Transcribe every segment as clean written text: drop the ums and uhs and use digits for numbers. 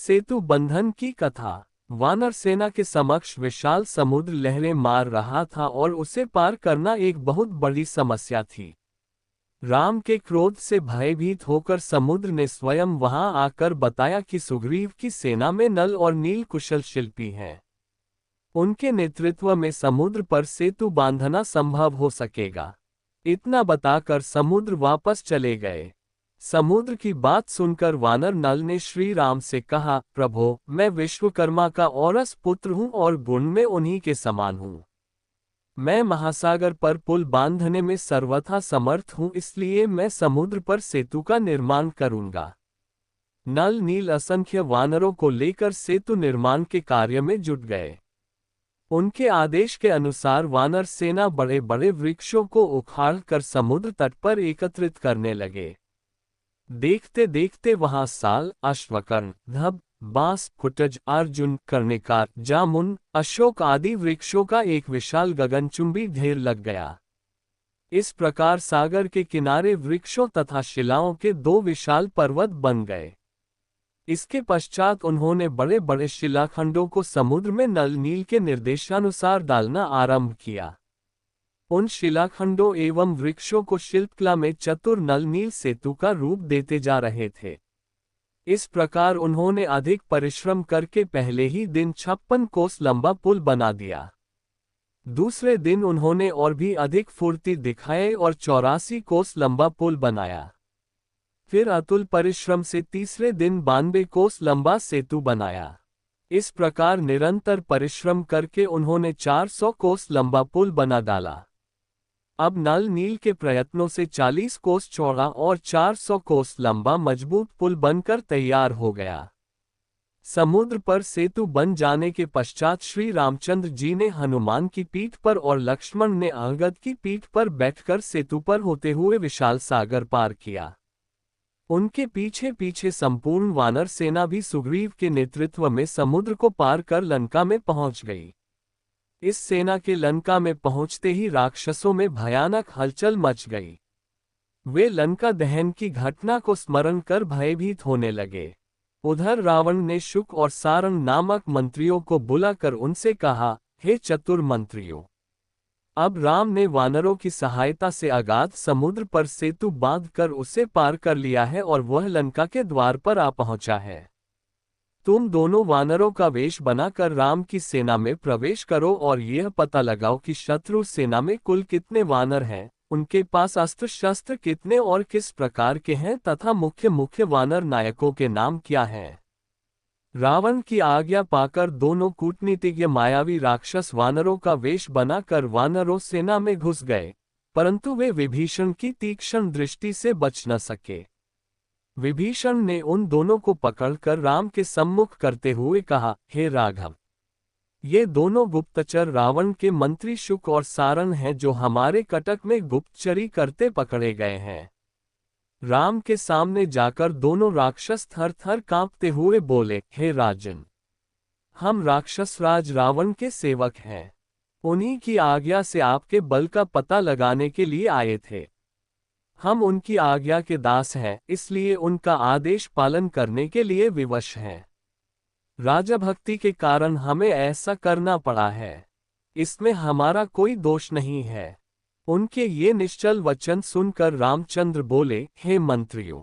सेतु बंधन की कथा। वानर सेना के समक्ष विशाल समुद्र लहरें मार रहा था और उसे पार करना एक बहुत बड़ी समस्या थी। राम के क्रोध से भयभीत होकर समुद्र ने स्वयं वहां आकर बताया कि सुग्रीव की सेना में नल और नील कुशल शिल्पी हैं। उनके नेतृत्व में समुद्र पर सेतु बांधना संभव हो सकेगा। इतना बताकर समुद्र वापस चले गए। समुद्र की बात सुनकर वानर नल ने श्री राम से कहा, प्रभो, मैं विश्वकर्मा का औरस पुत्र हूँ और गुण में उन्हीं के समान हूँ। मैं महासागर पर पुल बांधने में सर्वथा समर्थ हूँ, इसलिए मैं समुद्र पर सेतु का निर्माण करूँगा। नल नील असंख्य वानरों को लेकर सेतु निर्माण के कार्य में जुट गए। उनके आदेश के अनुसार वानर सेना बड़े बड़े वृक्षों को उखाड़कर समुद्र तट पर एकत्रित करने लगे। देखते देखते वहां साल, अश्वकर्ण, धब, बांस, कुटज, अर्जुन, कर्णिकार, जामुन, अशोक आदि वृक्षों का एक विशाल गगनचुंबी ढेर लग गया। इस प्रकार सागर के किनारे वृक्षों तथा शिलाओं के दो विशाल पर्वत बन गए। इसके पश्चात उन्होंने बड़े बड़े शिलाखंडों को समुद्र में नल नील के निर्देशानुसार डालना आरंभ किया। उन शिलाखंडों एवं वृक्षों को शिल्पकला में चतुर नल नील सेतु का रूप देते जा रहे थे। इस प्रकार उन्होंने अधिक परिश्रम करके पहले ही दिन 56 कोस लंबा पुल बना दिया। दूसरे दिन उन्होंने और भी अधिक फुर्ती दिखाए और 84 कोस लंबा पुल बनाया। फिर अतुल परिश्रम से तीसरे दिन 92 कोस लंबा सेतु बनाया। इस प्रकार निरंतर परिश्रम करके उन्होंने 400 कोस लंबा पुल बना डाला। अब नल नील के प्रयत्नों से 40 कोस चौड़ा और 400 कोस लंबा मजबूत पुल बनकर तैयार हो गया। समुद्र पर सेतु बन जाने के पश्चात श्री रामचंद्र जी ने हनुमान की पीठ पर और लक्ष्मण ने अंगद की पीठ पर बैठकर सेतु पर होते हुए विशाल सागर पार किया। उनके पीछे पीछे संपूर्ण वानर सेना भी सुग्रीव के नेतृत्व में समुद्र को पार कर लंका में पहुंच गई। इस सेना के लंका में पहुंचते ही राक्षसों में भयानक हलचल मच गई। वे लंका दहन की घटना को स्मरण कर भयभीत होने लगे। उधर रावण ने शुक और सारंग नामक मंत्रियों को बुलाकर उनसे कहा, हे चतुर मंत्रियों, अब राम ने वानरों की सहायता से अगाध समुद्र पर सेतु बांधकर उसे पार कर लिया है और वह लंका के द्वार पर आ पहुंचा है। तुम दोनों वानरों का वेश बनाकर राम की सेना में प्रवेश करो और यह पता लगाओ कि शत्रु सेना में कुल कितने वानर हैं, उनके पास अस्त्र शस्त्र कितने और किस प्रकार के हैं तथा मुख्य मुख्य वानर नायकों के नाम क्या हैं। रावण की आज्ञा पाकर दोनों कूटनीतिज्ञ मायावी राक्षस वानरों का वेश बनाकर वानरों सेना में घुस गए, परंतु वे विभीषण की तीक्ष्ण दृष्टि से बच न सके। विभीषण ने उन दोनों को पकड़कर राम के सम्मुख करते हुए कहा, हे राघव, ये दोनों गुप्तचर रावण के मंत्री शुक और सारंग हैं जो हमारे कटक में गुप्तचरी करते पकड़े गए हैं। राम के सामने जाकर दोनों राक्षस थर थर कांपते हुए बोले, हे राजन, हम राक्षस राज रावण के सेवक हैं। उन्हीं की आज्ञा से आपके बल का पता लगाने के लिए आए थे। हम उनकी आज्ञा के दास हैं, इसलिए उनका आदेश पालन करने के लिए विवश हैं। राजा भक्ति के कारण हमें ऐसा करना पड़ा है, इसमें हमारा कोई दोष नहीं है। उनके ये निश्चल वचन सुनकर रामचंद्र बोले, हे मंत्रियों,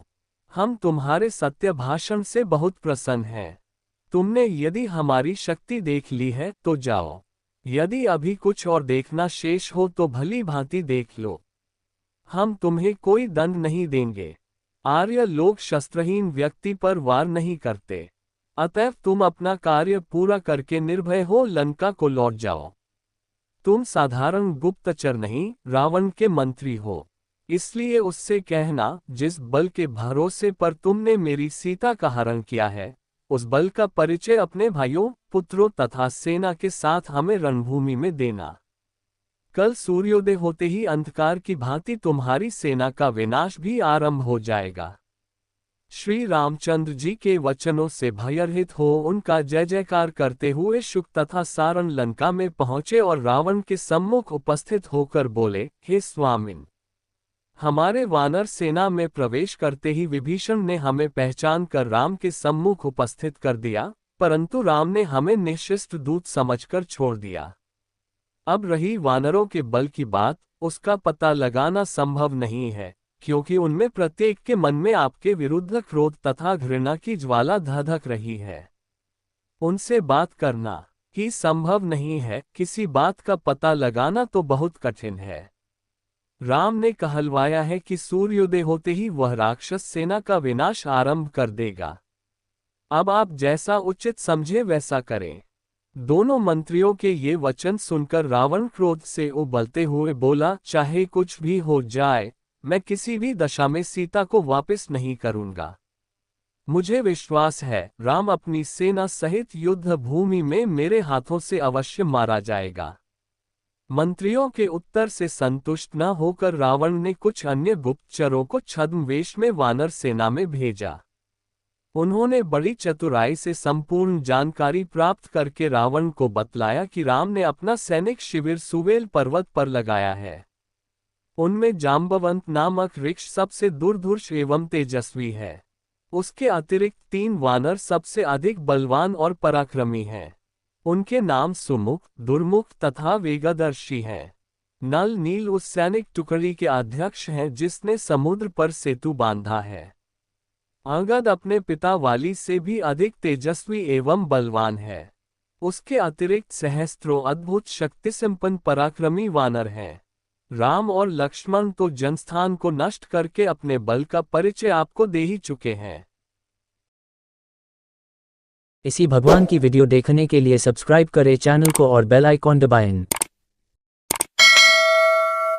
हम तुम्हारे सत्य भाषण से बहुत प्रसन्न हैं। तुमने यदि हमारी शक्ति देख ली है तो जाओ, यदि अभी कुछ और देखना शेष हो तो भली भांति देख लो। हम तुम्हें कोई दंड नहीं देंगे। आर्य लोग शस्त्रहीन व्यक्ति पर वार नहीं करते, अतएव तुम अपना कार्य पूरा करके निर्भय हो लंका को लौट जाओ। तुम साधारण गुप्तचर नहीं, रावण के मंत्री हो, इसलिए उससे कहना, जिस बल के भरोसे पर तुमने मेरी सीता का हरण किया है, उस बल का परिचय अपने भाइयों, पुत्रों तथा सेना के साथ हमें रणभूमि में देना। कल सूर्योदय होते ही अंधकार की भांति तुम्हारी सेना का विनाश भी आरंभ हो जाएगा। श्री रामचंद्र जी के वचनों से भयरहित हो उनका जय जयकार करते हुए शुक तथा सारंग लंका में पहुंचे और रावण के सम्मुख उपस्थित होकर बोले, हे स्वामिन, हमारे वानर सेना में प्रवेश करते ही विभीषण ने हमें पहचान कर राम के सम्मुख उपस्थित कर दिया, परंतु राम ने हमें निःशिष्ट दूत समझकर छोड़ दिया। अब रही वानरों के बल की बात, उसका पता लगाना संभव नहीं है, क्योंकि उनमें प्रत्येक के मन में आपके विरुद्ध क्रोध तथा घृणा की ज्वाला धधक रही है। उनसे बात करना ही संभव नहीं है, किसी बात का पता लगाना तो बहुत कठिन है। राम ने कहलवाया है कि सूर्योदय होते ही वह राक्षस सेना का विनाश आरंभ कर देगा। अब आप जैसा उचित समझे वैसा करें। दोनों मंत्रियों के ये वचन सुनकर रावण क्रोध से उबलते हुए बोला, चाहे कुछ भी हो जाए, मैं किसी भी दशा में सीता को वापस नहीं करूंगा। मुझे विश्वास है राम अपनी सेना सहित युद्ध भूमि में मेरे हाथों से अवश्य मारा जाएगा। मंत्रियों के उत्तर से संतुष्ट न होकर रावण ने कुछ अन्य गुप्तचरों को छद्मवेश में वानर सेना में भेजा। उन्होंने बड़ी चतुराई से संपूर्ण जानकारी प्राप्त करके रावण को बतलाया कि राम ने अपना सैनिक शिविर सुवेल पर्वत पर लगाया है। उनमें जाम्बवंत नामक वृक्ष सबसे दुर्धर्ष एवं तेजस्वी है। उसके अतिरिक्त 3 वानर सबसे अधिक बलवान और पराक्रमी हैं। उनके नाम सुमुख, दुर्मुख तथा वेगदर्शी हैं। नल नील उस सैनिक टुकड़ी के अध्यक्ष हैं जिसने समुद्र पर सेतु बांधा है। अंगद अपने पिता वाली से भी अधिक तेजस्वी एवं बलवान है। उसके अतिरिक्त सहस्त्रों अद्भुत शक्ति संपन्न पराक्रमी वानर हैं। राम और लक्ष्मण तो जनस्थान को नष्ट करके अपने बल का परिचय आपको दे ही चुके हैं। इसी भगवान की वीडियो देखने के लिए सब्सक्राइब करें चैनल को और बेल आइकॉन दबाएं।